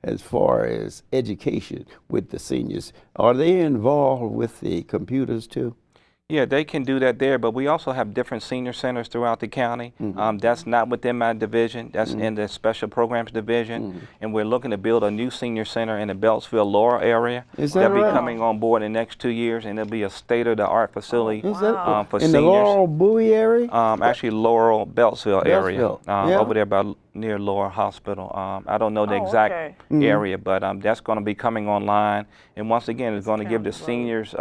as far as education with the seniors? Are they involved with the computers too? Yeah, they can do that there, but we also have different senior centers throughout the county. That's not within my division. That's in the special programs division, and we're looking to build a new senior center in the Beltsville, Laurel area. Is that That'll right? be coming on board in the next 2 years, and it'll be a state-of-the-art facility Is that for in the seniors. Laurel Bowie area? Actually, Laurel, Beltsville area, Beltsville, yeah. over there by near Laurel Hospital. I don't know the exact area, but that's going to be coming online, and once again, it's going to give the seniors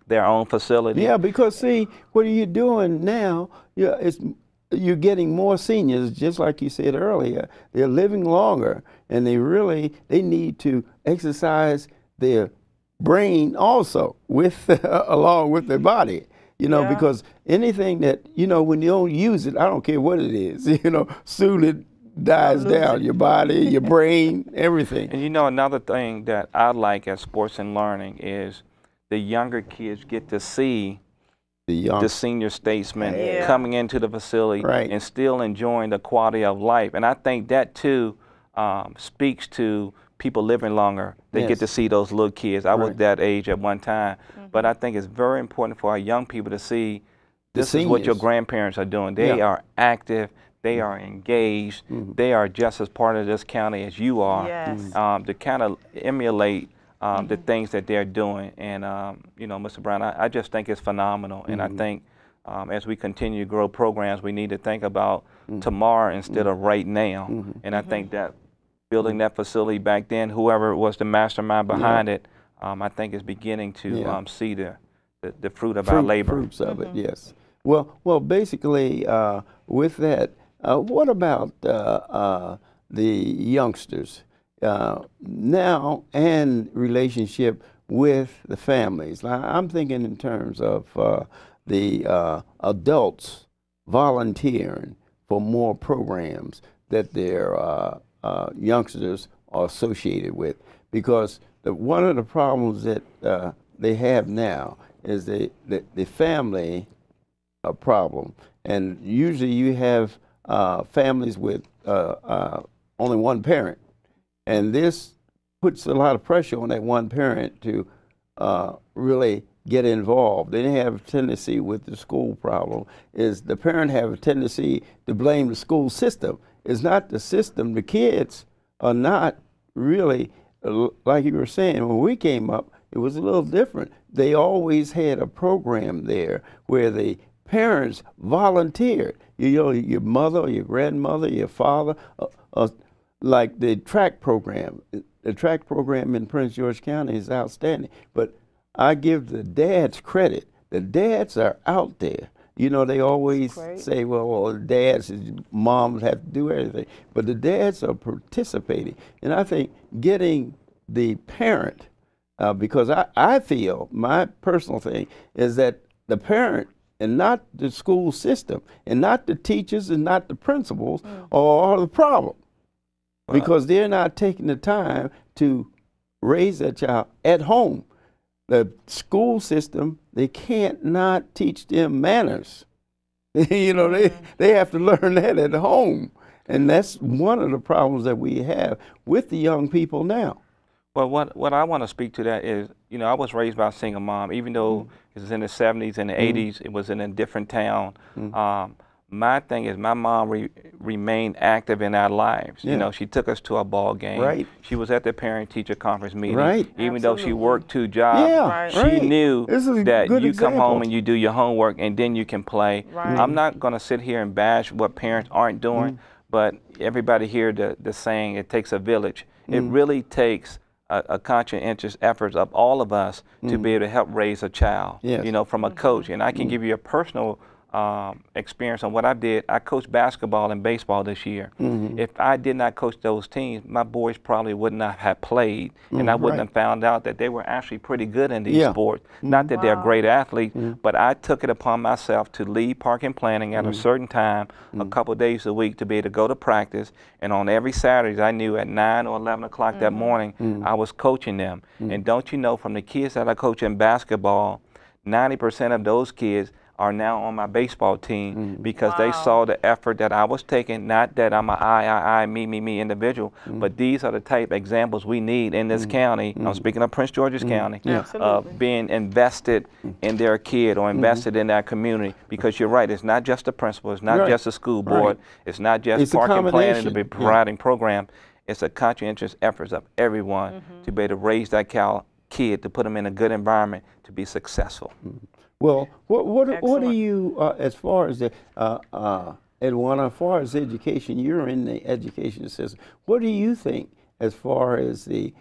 their own facility. Yeah, because see, what are you doing now? You're getting more seniors, just like you said earlier. They're living longer, and they need to exercise their brain also with along with their body. Because anything that when you don't use it, I don't care what it is. Soon it dies down. Your body, your brain, everything. And another thing that I like at Sports and Learning is the younger kids get to see the senior statesmen coming into the facility and still enjoying the quality of life. And I think that too speaks to people living longer. They get to see those little kids. I was that age at one time. But I think it's very important for our young people to see this is what your grandparents are doing. They are active. They are engaged. They are just as part of this county as you are. To kind of emulate the things that they're doing. And, Mr. Brown, I just think it's phenomenal. And I think as we continue to grow programs, we need to think about tomorrow instead of right now. And I think that building that facility back then, whoever was the mastermind behind it, I think is beginning to see the fruit of our labor. Fruits of it, yes. Well, basically, with that, what about the youngsters? Now and relationship with the families. I'm thinking in terms of the adults volunteering for more programs that their youngsters are associated with, because one of the problems that they have now is the family problem, and usually you have families with only one parent. And this puts a lot of pressure on that one parent to really get involved. They have a tendency with the school problem is the parent have a tendency to blame the school system. It's not the system. The kids are not really, like you were saying, when we came up, it was a little different. They always had a program there where the parents volunteered. Your mother or your grandmother, your father, like the track program. The track program in Prince George County is outstanding. But I give the dads credit. The dads are out there. They always say, well, dads, moms have to do everything. But the dads are participating. And I think getting the parent, because I feel, my personal thing, is that the parent and not the school system and not the teachers and not the principals are the problem. Because they're not taking the time to raise that child at home. The school system, they can't not teach them manners. They have to learn that at home. And that's one of the problems that we have with the young people now. Well, what I want to speak to that is, I was raised by a single mom. Even though it was in the 70s and the 80s, it was in a different town. My thing is my mom remained active in our lives. She took us to a ball game. She was at the parent-teacher conference meeting. Even though she worked 2 jobs, she knew that you come home and you do your homework and then you can play. I'm not going to sit here and bash what parents aren't doing, but everybody hear the saying, it takes a village. It really takes a conscientious effort of all of us to be able to help raise a child, from a coach. And I can give you a personal experience on what I did. I coached basketball and baseball this year. If I did not coach those teams, my boys probably would not have played, and I wouldn't have found out that they were actually pretty good in these sports. Not that they're great athletes, but I took it upon myself to lead park and planning at a certain time, a couple of days a week, to be able to go to practice. And on every Saturday, I knew at 9 or 11 o'clock that morning, I was coaching them. And don't you know, from the kids that I coach in basketball, 90% of those kids are now on my baseball team because they saw the effort that I was taking. Not that I'm a I, me individual, but these are the type examples we need in this county. I'm speaking of Prince George's County, of being invested in their kid or invested in that community. Because you're right, it's not just the principal, it's not just the school board, it's not just parking planning to be providing programs. It's a conscientious efforts of everyone to be able to raise that kid, to put them in a good environment to be successful. Well, what do you, as far as the, Edwina, as far as education, you're in the education system. What do you think as far as the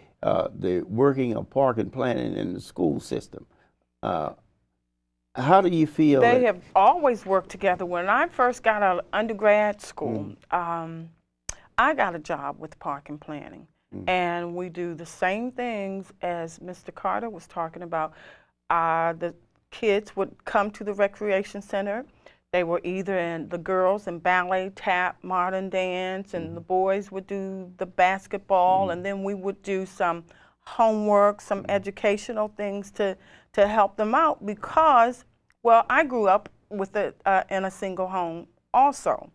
working of park and planning in the school system? How do you feel? They have always worked together. When I first got out of undergrad school, I got a job with park and planning. And we do the same things as Mr. Carter was talking about. The kids would come to the recreation center. They were either in the girls in ballet, tap, modern dance, and the boys would do the basketball, and then we would do some homework, some educational things to help them out because, well, I grew up with in a single home also.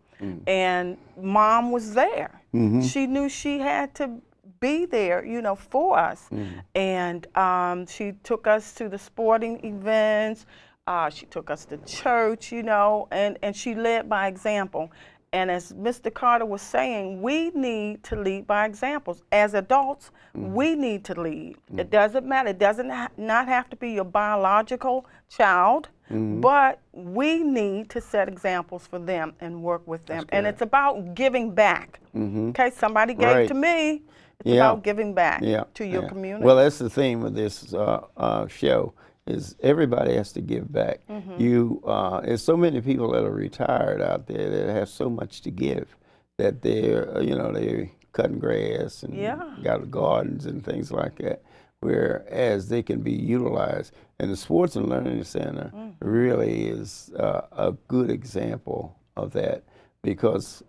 And mom was there. She knew she had to be there, you know, for us. And she took us to the sporting events. She took us to church, you know, and she led by example. And as Mr. Carter was saying, we need to lead by examples. As adults, we need to lead. It doesn't matter. It doesn't not have to be your biological child, but we need to set examples for them and work with them. And it's about giving back. Okay, somebody gave to me. It's about giving back to your community. Well, that's the theme of this show. Is everybody has to give back. There's so many people that are retired out there that have so much to give that they're, you know, they're cutting grass and got gardens and things like that, whereas they can be utilized. And the Sports and Learning Center really is a good example of that because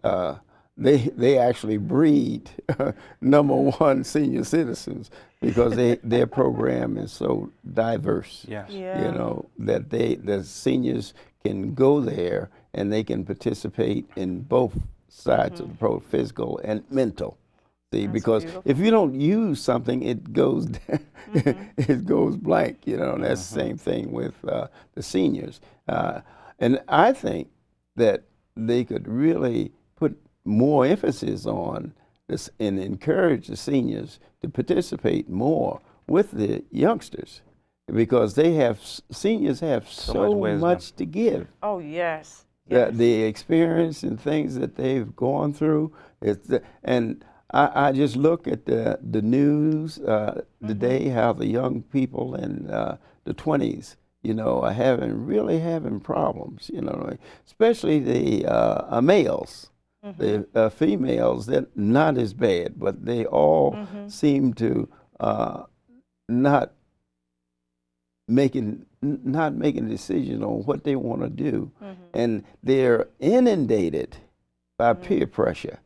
they actually breed #1 senior citizens because their program is so diverse. You know, that the seniors can go there and they can participate in both sides of the physical and mental. See, because if you don't use something, it goes it goes blank. You know, and that's the same thing with the seniors. And I think that they could really put more emphasis on this and encourage the seniors to participate more with the youngsters because seniors have so much to give. Oh, yes. The experience and things that they've gone through. And I just look at the news today, how the young people in the 20s, you know, are really having problems, you know, especially the males. The females, they're not as bad, but they all seem to not making a decision on what they want to do, and they're inundated by peer pressure.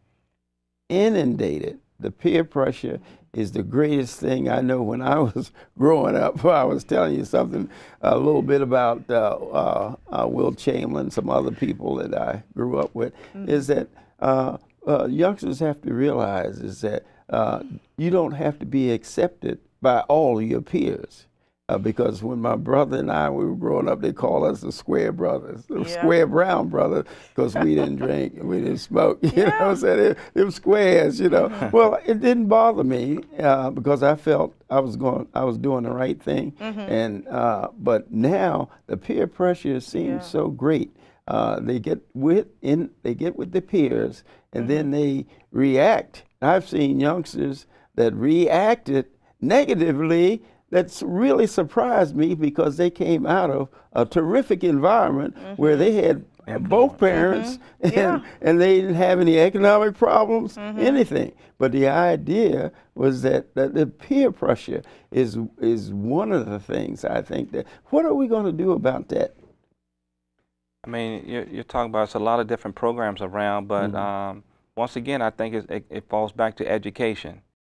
Inundated. The peer pressure is the greatest thing I know. When I was growing up, I was telling you something a little bit about Will Chamberlain, some other people that I grew up with, is that youngsters have to realize is that you don't have to be accepted by all of your peers. Because when my brother and we were growing up, they called us the Square Brothers, the Square Brown Brothers, because we didn't drink and we didn't smoke. You know what I'm saying? They were squares, you know. Well, it didn't bother me because I felt I was doing the right thing. And but now the peer pressure seems so great. They get with the peers, and then they react. I've seen youngsters that reacted negatively. That's really surprised me because they came out of a terrific environment where they had both parents and they didn't have any economic problems, anything. But the idea was that the peer pressure is one of the things I think that, what are we going to do about that? I mean, you're talking about, it's a lot of different programs around, but once again, I think it falls back to education.